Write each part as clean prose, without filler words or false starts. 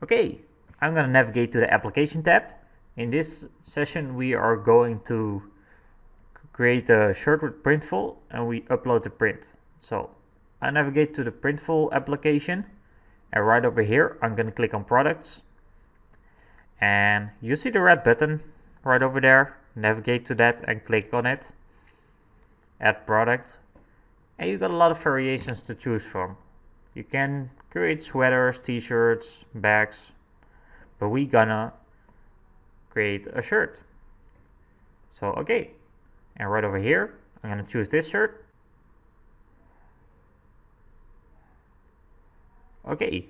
Okay, I'm going to navigate to the application tab. In this session we are going to create a shirt with Printful and we upload the print. So I navigate to the Printful application and right over here I'm going to click on products and you see the red button right over there. Navigate to that and click on it, add product, and you got a lot of variations to choose from. You can create sweaters, t-shirts, bags, but we gonna create a shirt. So okay, and right over here I'm gonna choose this shirt. Okay,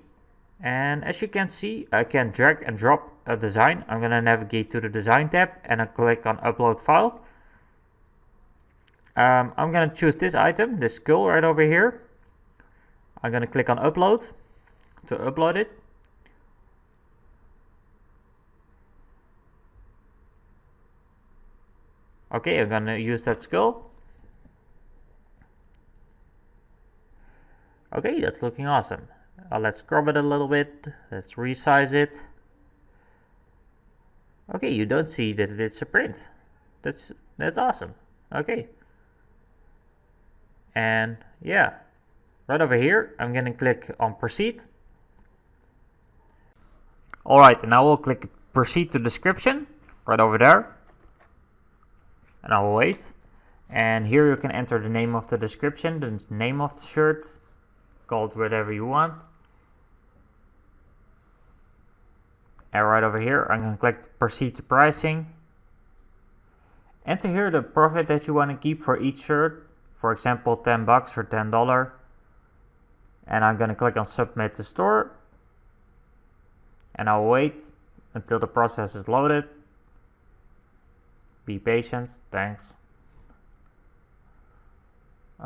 and as you can see I can drag and drop a design. I'm gonna navigate to the design tab and I click on upload file. I'm gonna choose this item, this skull right over here. I'm gonna click on upload to upload it. Okay, I'm gonna use that skull. Okay, that's looking awesome. Let's crop it a little bit. Let's resize it. Okay, you don't see that it's a print. That's awesome. Okay. And yeah, right over here, I'm gonna click on proceed. Alright, and now we'll click proceed to description right over there. And I will wait. And here you can enter the name of the description, the name of the shirt, call it whatever you want. And right over here, I'm going to click proceed to pricing. Enter here the profit that you want to keep for each shirt. For example, 10 bucks or $10. And I'm going to click on submit to store. And I'll wait until the process is loaded. Be patient, thanks.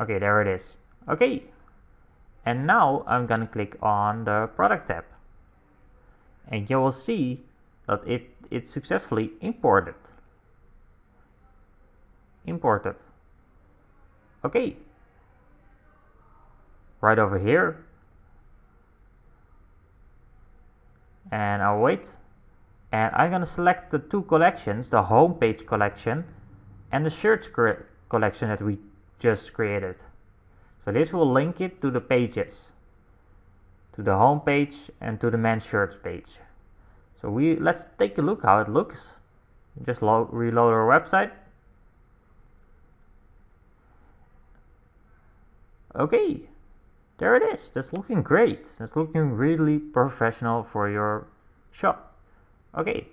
Okay, there it is. Okay, and now I'm gonna click on the product tab. And you will see that it successfully imported. Okay, right over here. And I'll wait. And I'm gonna select the two collections, the homepage collection and the shirts collection that we just created. So this will link it to the pages, to the homepage and to the men's shirts page. So let's take a look how it looks. Just reload our website. Okay, there it is. That's looking great. That's looking really professional for your shop. Okay,